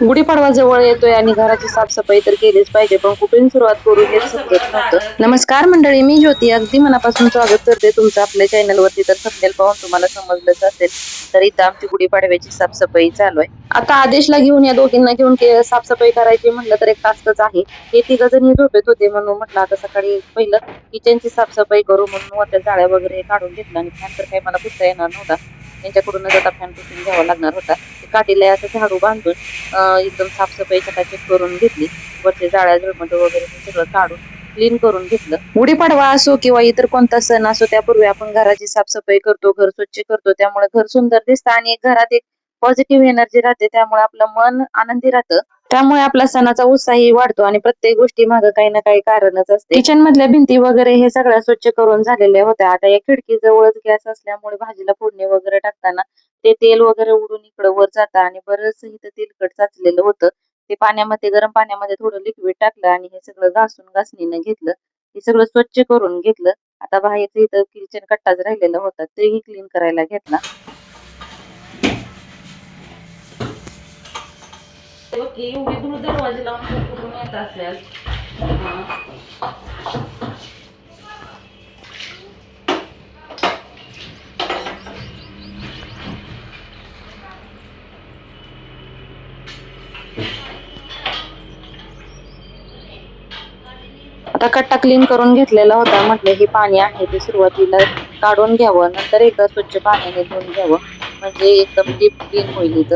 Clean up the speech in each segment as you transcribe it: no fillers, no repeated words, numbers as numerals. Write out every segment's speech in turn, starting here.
गुढीपाडवा जवळ येतोय आणि घराची साफसफाई तर केलीच पाहिजे, पण कुठून सुरुवात करू हेच समजत नव्हतं. नमस्कार मंडळी, मी ज्योती अगदी मनापासून स्वागत करते तुमचं आपल्या चॅनल वरती. तर थंबनेल पाहून तुम्हाला समजलंच असेल, तर इथं आमची गुढीपाडव्याची साफसफाई चालू आहे. आता आदेशला घेऊन या दोघींना घेऊन साफसफाई करायची म्हटलं तर एक तासच आहे. हे तिघ जण झोपेत होते म्हणून म्हटलं आता सकाळी पहिलं किचनची साफसफाई करू म्हणून वरच्या जाळ्या वगैरे काढून घेतला. आणि फॅन तर काही मला पुसता येणार नव्हता, त्यांच्याकडूनच आता फॅन पुसून घ्यावा लागणार होता. काठीला असं झाडू बांधून एकदम साफसफाई चकाचक करून घेतली. वरचे जाळ्या झळमट वगैरे ते सगळं काढून क्लीन करून घेतलं. गुढीपाडवा असो किंवा इतर कोणता सण असो, त्यापूर्वी आपण घराची साफसफाई करतो, घर स्वच्छ करतो. त्यामुळे घर सुंदर दिसतं आणि एक घरात एक पॉझिटिव्ह एनर्जी राहते. त्यामुळे आपलं मन आनंदी राहतं. त्यामुळे आपला सणाचा उत्साही वाढतो आणि प्रत्येक गोष्टी मागे काही ना काही कारणच असते. किचन मधल्या भिंती वगैरे हे सगळ्या स्वच्छ करून झालेल्या होत्या. आता या खिडकी जवळच गॅस असल्यामुळे भाजीला फोडणी वगैरे टाकताना ते तेल वगैरे उडून इकडं वर जातं आणि बरंच इथं तेलकट साचलेलं होतं. ते पाण्यामध्ये, गरम पाण्यामध्ये थोडं लिक्विड टाकलं आणि हे सगळं घासणीनं घेतलं. हे सगळं स्वच्छ करून घेतलं. आता बाहेरचं इथं किचन कट्टाच राहिलेला होता, तेही क्लीन करायला घेतला. एवढी धूळ दरवाजे लावून कुठून येत असेल. आता कट्टा क्लीन करून घेतलेला होता. म्हटलं हे पाणी आहे ते सुरुवातीला काढून घ्यावं, नंतर एकदा स्वच्छ पाण्याने धुवून घ्यावं, म्हणजे एकदम डीप क्लीन होईल इथं.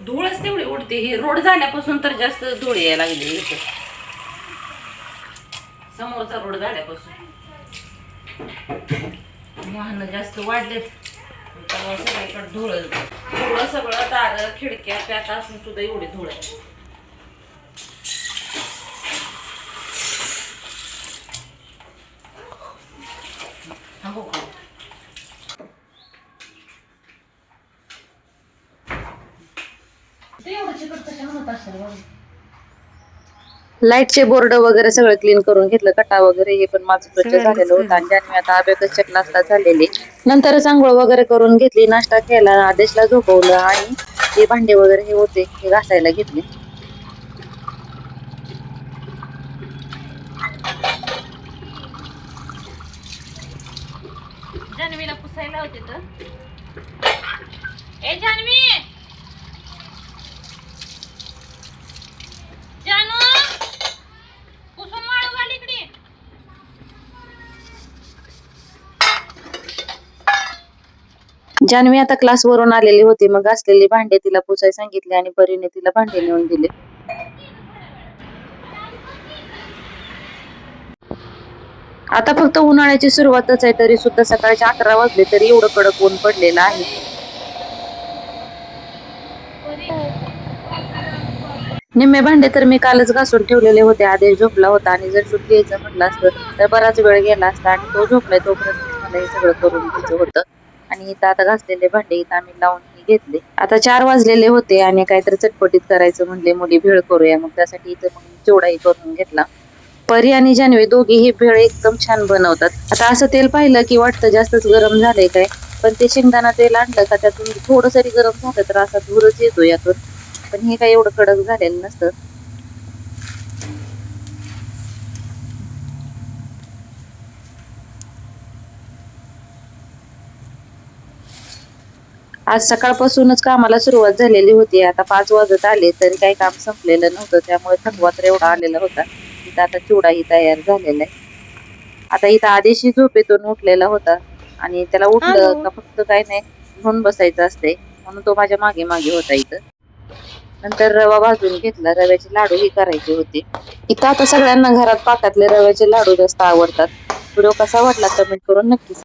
धूळच तेवढी उडते. हे रोड झाल्यापासून तर जास्त धूळ यायला लागली इथं. समोरचा रोड झाल्यापासून वाहन जास्त वाढलेत, त्यामुळे सगळीकडे धूळ सगळं दार खिडक्या प्यात असून सुद्धा एवढी धूळ आहे. लाईटचे बोर्ड वगैरे सगळं क्लीन करून घेतलं. कटा वगैरे हे पण माझं स्वच्छ झालेलं होतं. आणि ज्याने आता अभ्यास क्लासला झालेले. नंतर आंघोळ वगैरे करून घेतली, नाश्ता केला, आदेशला झोपवलं आणि ते भांडे वगैरे हे होते हे घासायला घेतले. जान्हवीला पुसायला होते तर ए जान्हवी, जानू पुसून वाळू घाल इकडे. जान्हवी आता क्लासवरून आलेली होती, मग घासलेली भांडे तिला पुसाय सांगितले आणि परीने तिला भांडे नेऊन दिले. आता फक्त उन्हाळ्याची सुरुवातच आहे, तरी सुद्धा सकाळचे 11 वाजले तरी एवढं कडक ऊन पडलेलं आहे. निम्मे भांडे तर मी कालच घासून ठेवलेले होते. आदेश झोपला होता आणि जर शूट घ्यायचं म्हटलं असतं तर बराच वेळ गेला असता आणि तो झोपलाय तोपर्यंत मला हे सगळं करून घ्यायचं होतं. आणि इथं आता घासलेले भांडे इथं आम्ही लावून घेतले. आता 4 वाजलेले होते आणि काहीतरी चटपटीत करायचं म्हणले, मुली भेळ करूया. मग त्यासाठी इथं मग चिवडाही करून घेतला. परी आणि जान्हवी दोघी ही भेळ एकदम छान बनवतात. आता असं तेल पाहिलं की वाटतं जास्तच गरम झालंय काय, पण ते शेंगदाणा तेल आणलं का त्यातून थोडं जरी गरम झालं तर असा धूरच येतो यातून. पण हे काही एवढं कडक झालेलं नसतं. आज सकाळपासूनच कामाला सुरुवात झालेली होती. आता 5 वाजत आले तरी काही काम संपलेलं नव्हतं, त्यामुळे थकवा तर एवढा आलेला होता. इथं आता चिवडाही तयार झालेला आहे. आता इथं आदेशी झोपेतून उठलेला होता आणि त्याला उठलं का फक्त काय नाही घेऊन बसायचं असते, म्हणून तो माझ्या मागे मागे होता इथं. नंतर रवा भाजून घेतला, रव्याचे लाडूही करायचे होते. इथं आता सगळ्यांना घरात पाकातले रव्याचे लाडू जास्त आवडतात. व्हिडिओ कसा वाटला कमेंट करून नक्की